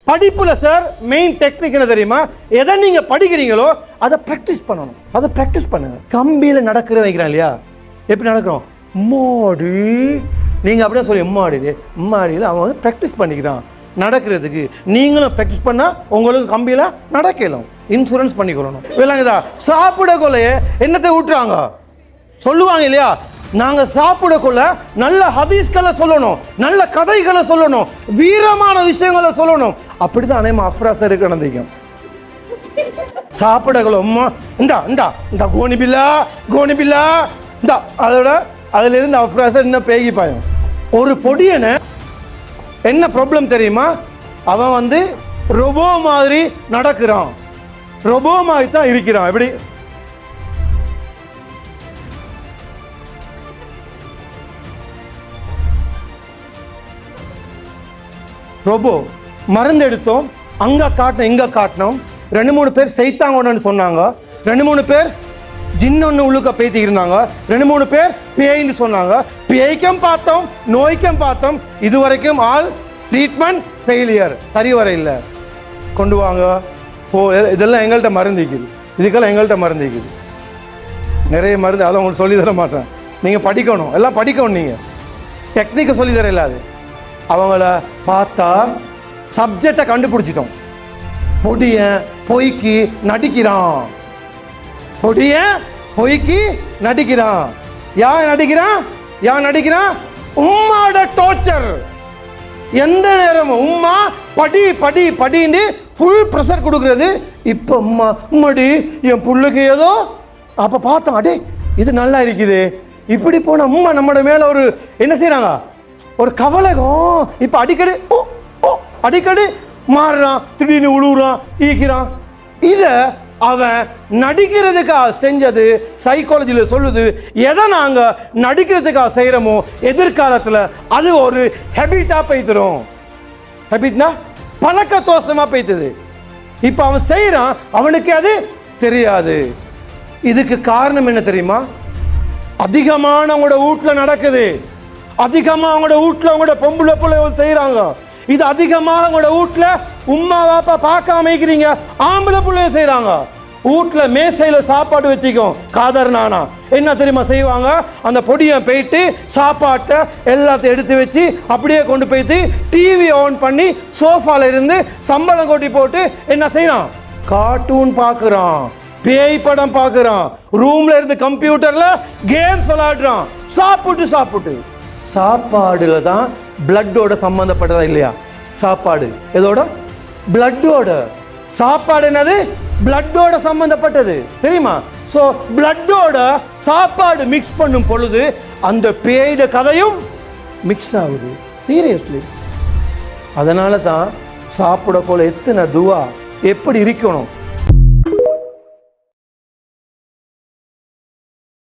படிப்புல sir main technique என்ன தெரியுமா? எதை நீங்க படிக்கிறீங்களோ அதை பிராக்டிஸ் பண்ணணும். அதை பிராக்டிஸ் பண்ணுங்க. கம்பியில நடக்கிற வைக்கிறோம் இல்லையா? எப்படி நடக்கிறோம்? மாடி, நீங்க அப்படியே சொல்லி மாடியில் அவன் வந்து பிராக்டிஸ் பண்ணிக்கிறான் நடக்கிறதுக்கு. நீங்களும் பிராக்டிஸ் பண்ணா உங்களுக்கு கம்பியில நடக்கலாம். இன்சூரன்ஸ் பண்ணிக்கொள்ளணும். விளங்குதா? சாப்பிட கொள்ளையே என்னத்தை ஊட்டுறாங்க சொல்லுவாங்க இல்லையா? நாங்க சாப்பிடக்குள்ள நல்ல ஹதீஸ்களை சொல்லணும், நல்ல கதைகளை சொல்லணும், வீரமான விஷயங்களை சொல்லணும். அப்படிதான் அனைமா அஃப்ராசர் நடந்திருக்கும். சாப்பிடக்குள்ள அம்மா இந்தா இந்தா இந்த கோணிபில்லா இந்தா அதோட அதுல இருந்து அஃப்ராசர் என்ன பேகி பாயும். ஒரு பொடியனை என்ன ப்ராப்ளம் தெரியுமா? அவன் வந்து ரொபோ மாதிரி நடக்கிறான், ரொபோ மாதிரி தான் இருக்கிறான். எப்படி ரொபோ மருந்து எடுத்தோம், அங்க காட்டினோம் இங்க காட்டினோம். 2-3 பேர் செய்தாங்கன்னு சொன்னாங்க, 2-3 பேர் ஜின்னு உள்ளுக்க பேத்தி இருந்தாங்க, 2-3 பேர் பேய்ன்னு சொன்னாங்க. பேய்க்கும் பார்த்தோம், நோய்க்கும் பார்த்தோம். இதுவரைக்கும் ஆல் ட்ரீட்மெண்ட் ஃபெயிலியர், சரி வர இல்லை. கொண்டு வாங்க இதெல்லாம் எங்கள்கிட்ட மருந்து இருக்குது, இதுக்கெல்லாம் எங்கள்கிட்ட மருந்து இருக்குது, நிறைய மருந்து. அதை உங்களுக்கு சொல்லி தர மாட்டேன், நீங்கள் படிக்கணும், எல்லாம் படிக்கணும். நீங்கள் டெக்னிக்கை சொல்லி தர இல்லாது. அவங்கள பார்த்தா சப்ஜெக்டை கண்டுபிடிச்சிட்டோம். பொடிய பொய்க்கு நடிக்கிறான், பொடிய பொய்க்கு நடிக்கிறான். யார் நடிக்கிறான்? உம்மாட டோர்ச்சர். எந்த நேரமும் உம்மா படின்னு ஃபுல் ப்ரெஷர் கொடுக்கறது. இப்போ உம்மாடி என் புள்ளுக்கு ஏதோ அப்போ பார்த்தோம், அடே இது நல்லா இருக்குது. இப்படி போன உம்மா நம்மளோட மேலே ஒரு என்ன செய்கிறாங்க, ஒரு கவலகம். இப்போ அடிக்கடி மாறுறான், திடீர்னு உழுவுறான், ஈக்கிறான். இதை அவன் நடிக்கிறதுக்காக செஞ்சது. சைக்காலஜியில் சொல்லுது, எதை நாங்கள் நடிக்கிறதுக்காக செய்கிறோமோ எதிர்காலத்தில் அது ஒரு ஹேபிட்டாக போய்த்துரும். ஹேபிட்னா பழக்க தோஷமாக போய்த்துது. இப்போ அவன் செய்கிறான், அவனுக்கு அது தெரியாது. இதுக்கு காரணம் என்ன தெரியுமா? அதிகமான அவங்களோட வீட்டில் நடக்குது, அதிகமாக அவங்களோட வீட்டில் அவங்களோட பொம்பளை பிள்ளை செய்கிறாங்க. இது அதிகமாக அவங்களோட வீட்டில் உம்மா வாப்பா பார்க்காம இருக்கிறீங்க, ஆம்பளை பிள்ளைய செய்கிறாங்க. வீட்டில் மேசையில் சாப்பாடு வச்சுக்கோம், காதர் நானா என்ன தெரியுமா செய்வாங்க? அந்த பொடியை போயிட்டு சாப்பாட்டை எல்லாத்தையும் எடுத்து வச்சு அப்படியே கொண்டு போயிட்டு டிவி ஆன் பண்ணி சோஃபால இருந்து சம்பளம் கொட்டி போட்டு என்ன செய்யறான்? கார்ட்டூன் பார்க்குறான், பேய் படம் பார்க்குறான், ரூம்ல இருந்து கம்ப்யூட்டர்ல கேம்ஸ் விளையாடுறான். சாப்பாடுல தான் பிளட்டோட சம்பந்தப்பட்டதா இல்லையா? சாப்பாடு எதோட? பிளட்டோட. சாப்பாடு என்னது? பிளட்டோட சம்பந்தப்பட்டது, தெரியுமா? ஸோ பிளட்டோட சாப்பாடு மிக்ஸ் பண்ணும் பொழுது அந்த பேய்ட கதையும் மிக்ஸ் ஆகுது. சீரியஸ்லி. அதனால தான் சாப்பிட போல எத்தனை துவா எப்படி இருக்கணும்.